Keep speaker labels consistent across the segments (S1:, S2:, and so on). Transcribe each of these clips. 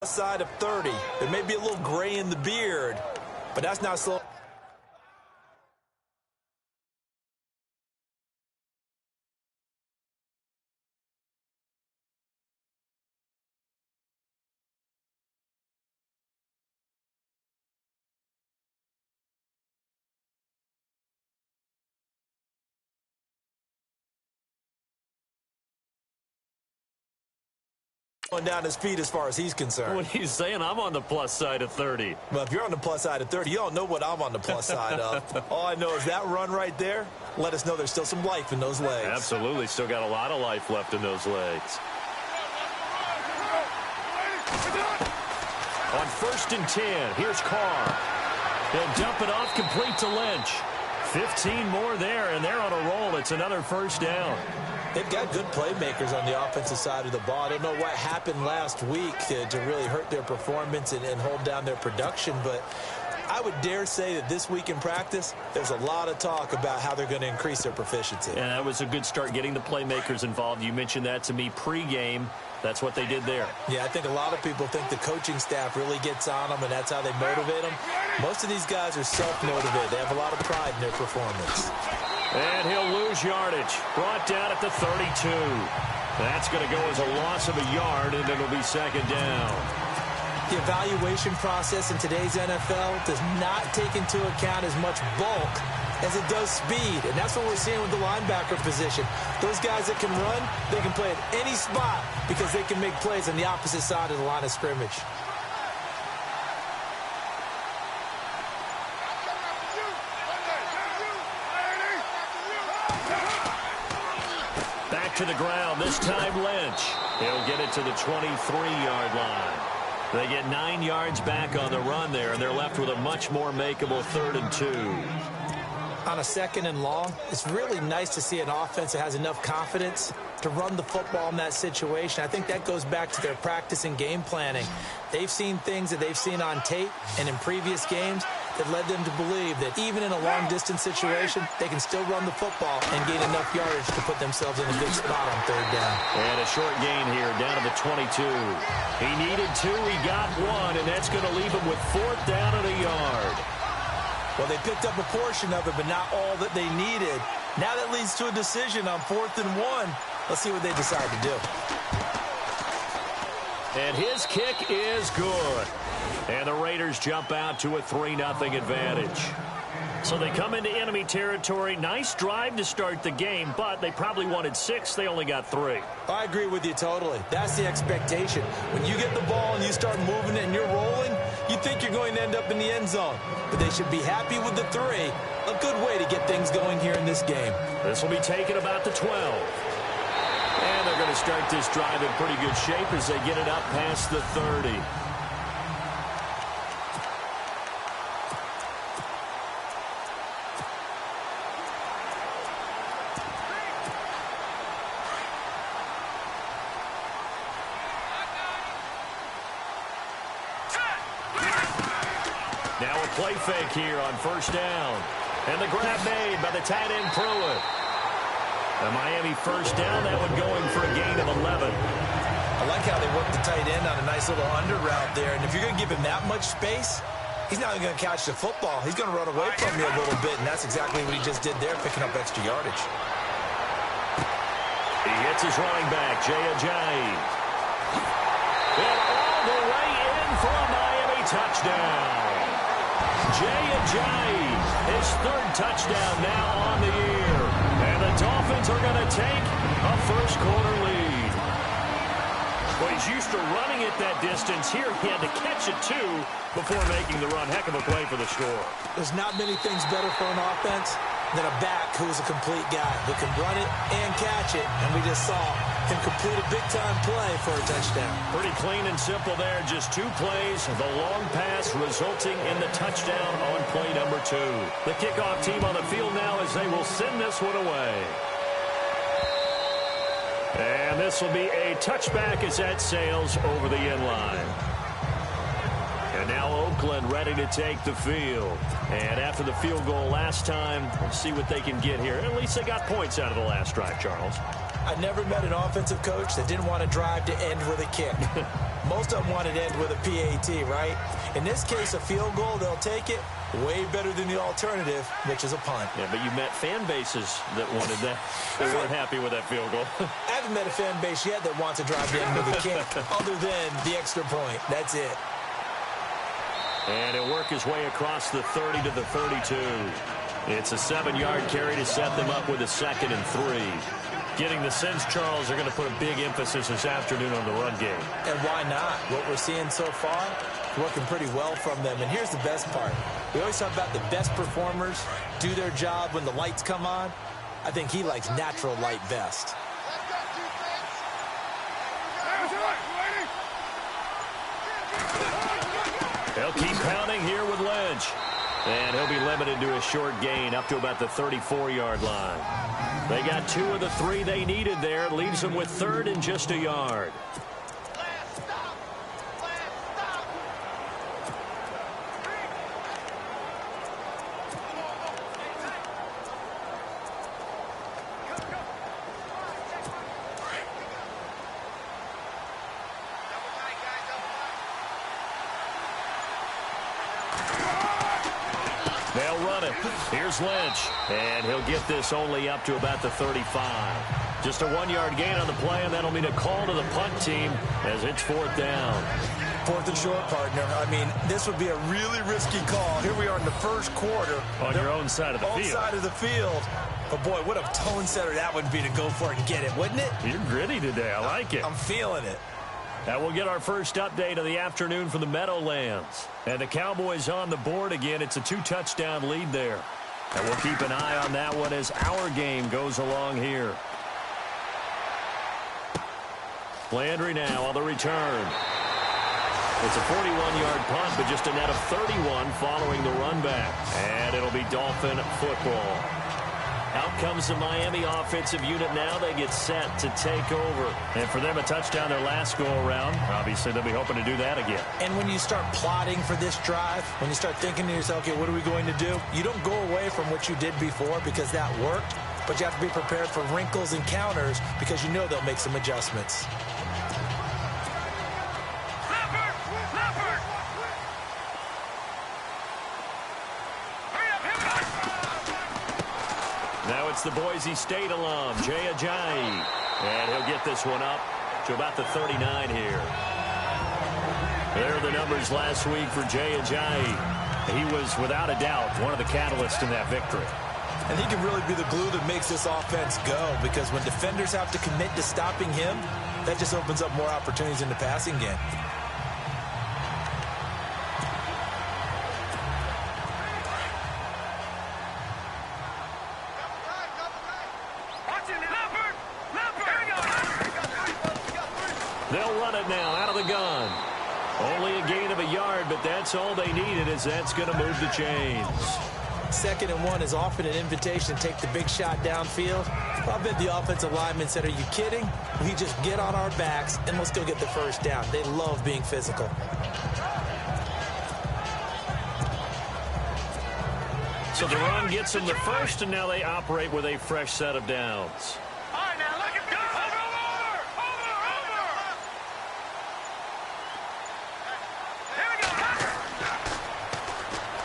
S1: Side of 30. There may be a little gray in the beard, but that's not slow. Going down his feet as far as he's concerned.
S2: What are you saying? I'm on the plus side of 30.
S1: Well, if you're on the plus side of 30, you don't know what I'm on the plus side of. All I know is that run right there let us know there's still some life in those legs.
S2: Absolutely. Still got a lot of life left in those legs. On 1st and 10, here's Carr. He'll dump it off complete to Lynch. 15 more there, and they're on a roll. It's another first down.
S1: They've got good playmakers on the offensive side of the ball. I don't know what happened last week to really hurt their performance and hold down their production, but I would dare say that this week in practice, there's a lot of talk about how they're going to increase their proficiency.
S2: And that was a good start, getting the playmakers involved. You mentioned that to me pregame. That's what they did there.
S1: Yeah, I think a lot of people think the coaching staff really gets on them, and that's how they motivate them. Most of these guys are self-motivated. They have a lot of pride in their performance.
S2: And he'll lose yardage. Brought down at the 32. That's going to go as a loss of a yard, and it'll be second down.
S1: The evaluation process in today's NFL does not take into account as much bulk as it does speed, and that's what we're seeing with the linebacker position. Those guys that can run, they can play at any spot because they can make plays on the opposite side of the line of scrimmage.
S2: Back to the ground, this time Lynch. He'll get it to the 23-yard line. They get 9 yards back on the run there, and they're left with a much more makeable 3rd and 2.
S1: On a 2nd and long, it's really nice to see an offense that has enough confidence to run the football in that situation. I think that goes back to their practice and game planning. They've seen things that they've seen on tape and in previous games that led them to believe that even in a long-distance situation, they can still run the football and gain enough yardage to put themselves in a good spot on 3rd down.
S2: And a short gain here, down to the 22. He needed 2, he got 1, and that's going to leave him with 4th down and a yard.
S1: Well, they picked up a portion of it, but not all that they needed. Now that leads to a decision on 4th and 1. Let's see what they decide to do.
S2: And his kick is good. And the Raiders jump out to a 3-0 advantage. So they come into enemy territory. Nice drive to start the game, but they probably wanted 6. They only got 3.
S1: I agree with you totally. That's the expectation. When you get the ball and you start moving it and you're rolling, you think you're going to end up in the end zone. But they should be happy with the 3. A good way to get things going here in this game.
S2: This will be taken about the 12. And they're going to start this drive in pretty good shape as they get it up past the 30. Now a play fake here on 1st down. And the grab made by the tight end Pruitt. The Miami 1st down, that one going for a gain of 11.
S1: I like how they worked the tight end on a nice little under route there. And if you're going to give him that much space, he's not going to catch the football. He's going to run away from you a little bit, and that's exactly what he just did there, picking up extra yardage.
S2: He hits his running back, Jay Ajayi. And all the way in for a Miami touchdown. Jay Ajayi, his 3rd touchdown now on the year. And the Dolphins are going to take a first-quarter lead. Well, he's used to running it that distance. Here he had to catch it, too, before making the run. Heck of a play for the score.
S1: There's not many things better for an offense than a back who is a complete guy who can run it and catch it. And we just saw him complete a big-time play for a touchdown.
S2: Pretty clean and simple there. Just 2 plays. The long pass resulting in the touchdown on play number 2. The kickoff team on the field now as they will send this one away. And this will be a touchback as that sails over the end line. And now Oakland ready to take the field. And after the field goal last time, we'll see what they can get here. At least they got points out of the last drive, Charles.
S1: I never met an offensive coach that didn't want to drive to end with a kick. Most of them want it to end with a PAT, right? In this case, a field goal, they'll take it. Way better than the alternative, which is a punt.
S2: Yeah, but you met fan bases that wanted that. They weren't happy with that field goal.
S1: I haven't met a fan base yet that wants to drive the end with a kick other than the extra point. That's it.
S2: And he'll work his way across the 30 to the 32. It's a 7-yard carry to set them up with a 2nd and 3. Getting the sense, Charles, are going to put a big emphasis this afternoon on the run game.
S1: And why not? What we're seeing so far, working pretty well from them. And here's the best part. We always talk about the best performers do their job when the lights come on. I think he likes natural light best.
S2: They'll keep pounding here with Lynch. And he'll be limited to a short gain up to about the 34-yard line. They got 2 of the 3 they needed there. It leaves them with 3rd and just a yard. They'll run it. Here's Lynch. And he'll get this only up to about the 35. Just a 1-yard gain on the play, and that'll mean a call to the punt team as it's 4th down.
S1: 4th and short, partner. I mean, this would be a really risky call. Here we are in the first quarter.
S2: On your own side of the field.
S1: Own side of the field. But, boy, what a tone setter that would be to go for it and get it, wouldn't it?
S2: You're gritty today. I like it.
S1: I'm feeling it.
S2: That will get our first update of the afternoon from the Meadowlands. And the Cowboys on the board again. It's a 2-touchdown lead there. And we'll keep an eye on that one as our game goes along here. Landry now on the return. It's a 41-yard punt, but just a net of 31 following the run back. And it'll be Dolphin football. Out comes the Miami offensive unit now. They get set to take over. And for them, a touchdown their last go-around. Obviously, they'll be hoping to do that again.
S1: And when you start plotting for this drive, when you start thinking to yourself, okay, what are we going to do? You don't go away from what you did before because that worked, but you have to be prepared for wrinkles and counters because you know they'll make some adjustments.
S2: Now it's the Boise State alum, Jay Ajayi. And he'll get this one up to about the 39 here. There are the numbers last week for Jay Ajayi. He was, without a doubt, one of the catalysts in that victory.
S1: And he can really be the glue that makes this offense go because when defenders have to commit to stopping him, that just opens up more opportunities in the passing game.
S2: They'll run it now out of the gun. Only a gain of a yard, but that's all they needed as that's going to move the chains.
S1: 2nd and 1 is often an invitation to take the big shot downfield. I bet the offensive lineman said, are you kidding? We just get on our backs and let's go get the first down. They love being physical.
S2: So the run gets them the first, and now they operate with a fresh set of downs.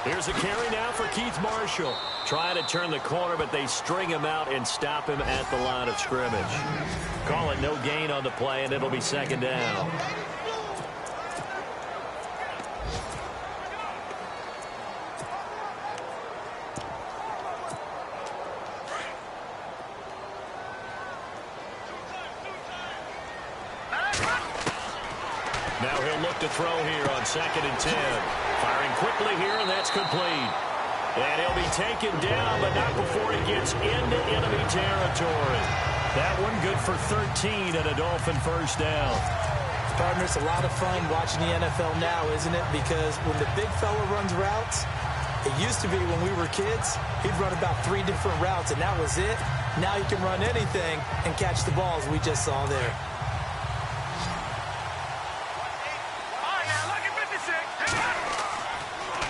S2: Here's a carry now for Keith Marshall. Trying to turn the corner, but they string him out and stop him at the line of scrimmage. Call it no gain on the play, and it'll be 2nd down. Now he'll look to throw here on 2nd and 10. Firing quickly here, and that's complete. And he'll be taken down, but not before he gets into enemy territory. That one good for 13 and a Dolphin first down.
S1: Partner, it's a lot of fun watching the NFL now, isn't it? Because when the big fella runs routes, it used to be when we were kids, he'd run about 3 different routes, and that was it. Now he can run anything and catch the balls we just saw there.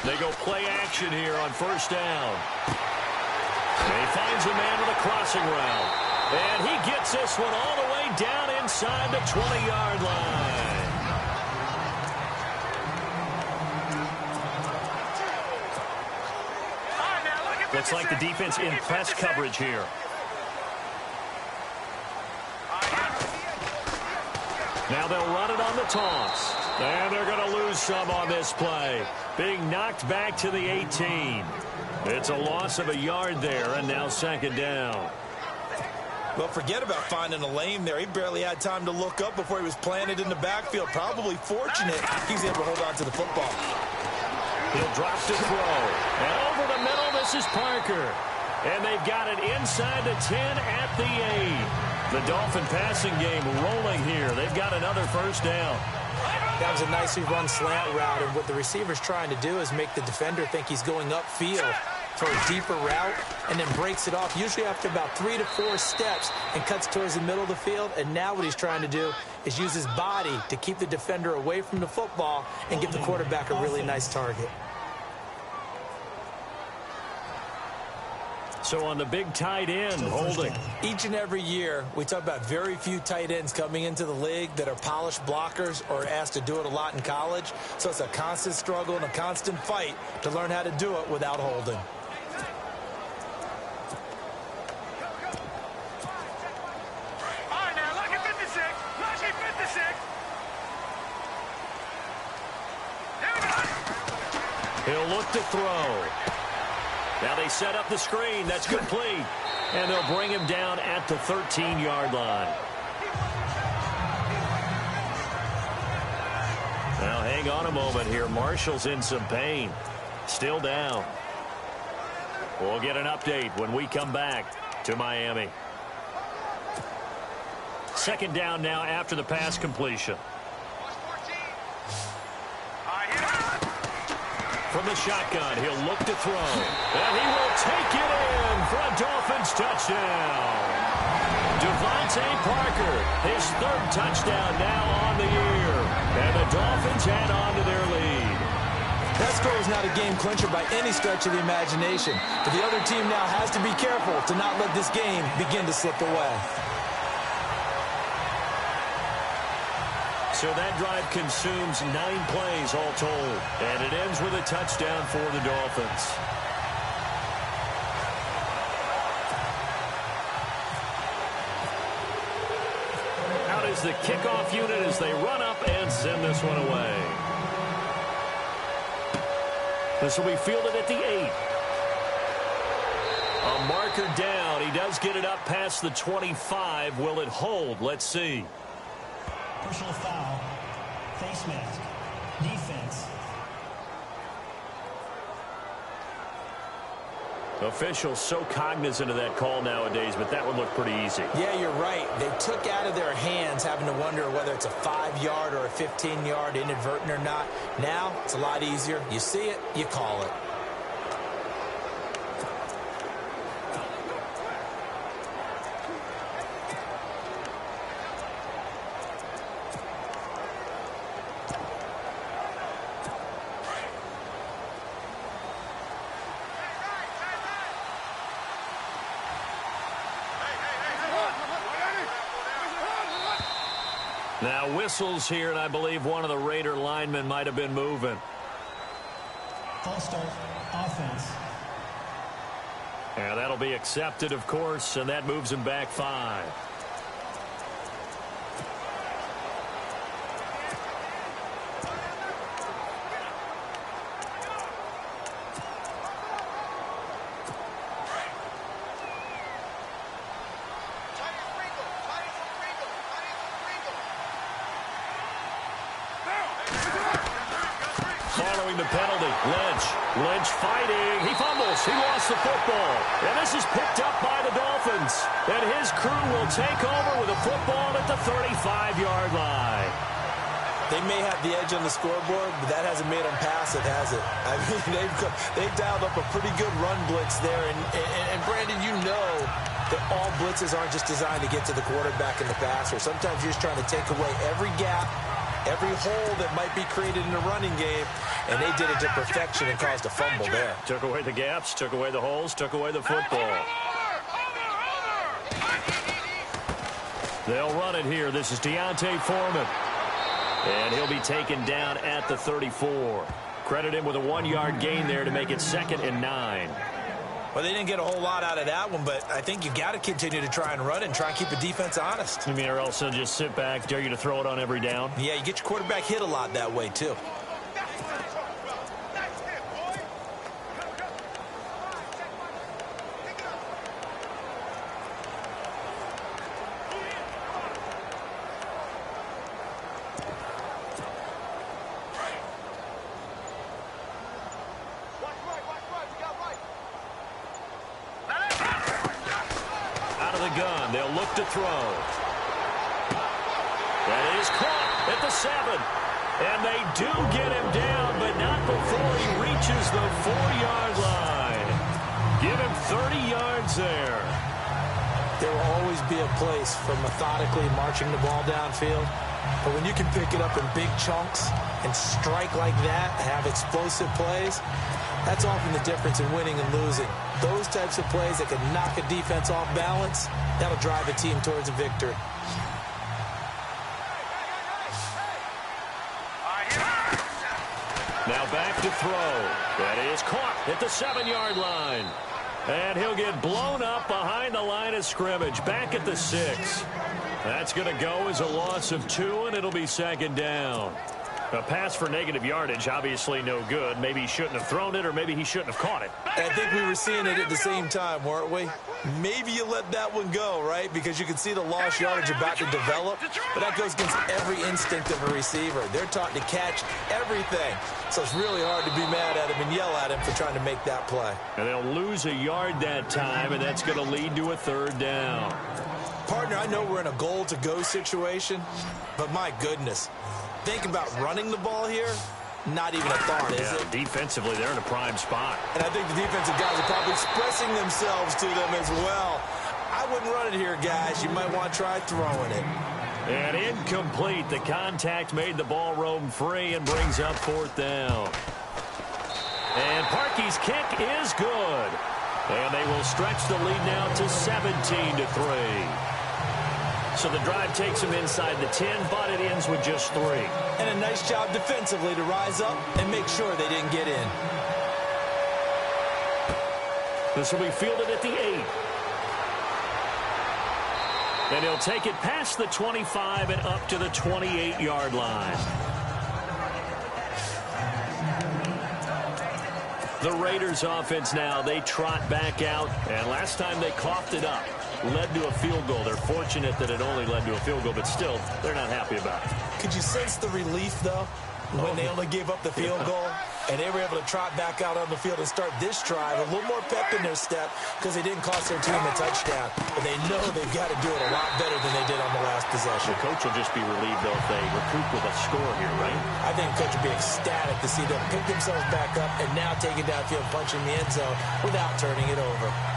S2: They go play action here on first down. And he finds a man with a crossing route. And he gets this one all the way down inside the 20-yard line. Looks like the defense in press coverage here. Now they'll run it on the toss. And they're going to lose some on this play. Being knocked back to the 18. It's a loss of a yard there, and now second down.
S1: Well, forget about finding a lane there. He barely had time to look up before he was planted in the backfield. Probably fortunate he's able to hold on to the football.
S2: He'll drop to throw. And over the middle, this is Parker. And they've got it inside the 10 at the 8. The Dolphin passing game rolling here. They've got another first down.
S1: That was a nicely run slant route, and what the receiver's trying to do is make the defender think he's going upfield for a deeper route, and then breaks it off, usually after about 3 to 4 steps, and cuts towards the middle of the field. And now what he's trying to do is use his body to keep the defender away from the football and give the quarterback a really nice target.
S2: So on the big tight end, holding.
S1: Each and every year, we talk about very few tight ends coming into the league that are polished blockers or asked to do it a lot in college. So it's a constant struggle and a constant fight to learn how to do it without holding.
S2: He'll look to throw. Now they set up the screen. That's complete. And they'll bring him down at the 13-yard line. Now hang on a moment here. Marshall's in some pain. Still down. We'll get an update when we come back to Miami. Second down now after the pass completion. From the shotgun, he'll look to throw. And he will take it in for a Dolphins touchdown. Devontae Parker, his third touchdown now on the year. And the Dolphins add on to their lead.
S1: That score is not a game clincher by any stretch of the imagination. But the other team now has to be careful to not let this game begin to slip away.
S2: So that drive consumes 9 plays all told. And it ends with a touchdown for the Dolphins. Out is the kickoff unit as they run up and send this one away. This will be fielded at the 8. A marker down. He does get it up past the 25. Will it hold? Let's see.
S3: Personal foul, face mask, defense.
S2: Officials so cognizant of that call nowadays, but that would look pretty easy.
S1: Yeah, you're right. They took out of their hands having to wonder whether it's a 5-yard or a 15-yard inadvertent or not. Now, it's a lot easier. You see it, you call it.
S2: Now whistles here, and I believe one of the Raider linemen might have been moving.
S3: False start, offense.
S2: And that'll be accepted, of course, and that moves him back 5. Following the penalty, Lynch fighting. He fumbles. He lost the football. And this is picked up by the Dolphins. And his crew will take over with a football at the 35-yard line.
S1: They may have the edge on the scoreboard, but that hasn't made them pass it, has it? I mean, they've dialed up a pretty good run blitz there. And Brandon, you know that all blitzes aren't just designed to get to the quarterback and the passer. Sometimes you're just trying to take away every gap, every hole that might be created in the running game, and they did it to perfection and caused a fumble there.
S2: Took away the gaps, took away the holes, took away the football. They'll run it here. This is Deontay Foreman. And he'll be taken down at the 34. Credit him with a 1-yard gain there to make it 2nd and 9.
S1: Well, they didn't get a whole lot out of that one, but I think you got to continue to try and run and try and keep the defense honest.
S2: You mean, or else they'll just sit back, dare you to throw it on every down?
S1: Yeah, you get your quarterback hit a lot that way, too.
S2: Gun. They'll look to throw. That is caught at the 7. And they do get him down, but not before he reaches the 4-yard line. Give him 30 yards there.
S1: There will always be a place for methodically marching the ball downfield. But when you can pick it up in big chunks and strike like that, have explosive plays, that's often the difference in winning and losing. Those types of plays that can knock a defense off balance, that'll drive a team towards a victory.
S2: Now back to throw. That is caught at the 7-yard line. And he'll get blown up behind the line of scrimmage, back at the 6. That's going to go as a loss of 2, and it'll be 2nd down. A pass for negative yardage, obviously no good. Maybe he shouldn't have thrown it, or maybe he shouldn't have caught it.
S1: I think we were seeing it at the same time, weren't we? Maybe you let that one go, right? Because you can see the lost yardage about to develop. But that goes against every instinct of a receiver. They're taught to catch everything. So it's really hard to be mad at him and yell at him for trying to make that play.
S2: And they'll lose a yard that time, and that's going to lead to a 3rd down.
S1: Partner, I know we're in a goal-to-go situation, but my goodness. Think about running the ball here. Not even a thought, is it?
S2: Defensively, they're in a prime spot.
S1: And I think the defensive guys are probably expressing themselves to them as well. I wouldn't run it here, guys. You might want to try throwing it.
S2: And incomplete. The contact made the ball roam free and brings up 4th down. And Parkey's kick is good. And they will stretch the lead now to 17-3. So the drive takes them inside the 10, but it ends with just 3.
S1: And a nice job defensively to rise up and make sure they didn't get in.
S2: This will be fielded at the 8. And he'll take it past the 25 and up to the 28-yard line. The Raiders offense now, they trot back out. And last time they coughed it up. Led to a field goal. They're fortunate that it only led to a field goal, but still, they're not happy about it.
S1: Could you sense the relief, though, when they only gave up the field goal? And they were able to trot back out on the field and start this drive. A little more pep in their step because they didn't cost their team a touchdown. But they know they've got to do it a lot better than they did on the last possession.
S2: The coach will just be relieved, though, if they recoup with a score here, right?
S1: I think the coach will be ecstatic to see them pick themselves back up and now take it downfield, punch in the end zone without turning it over.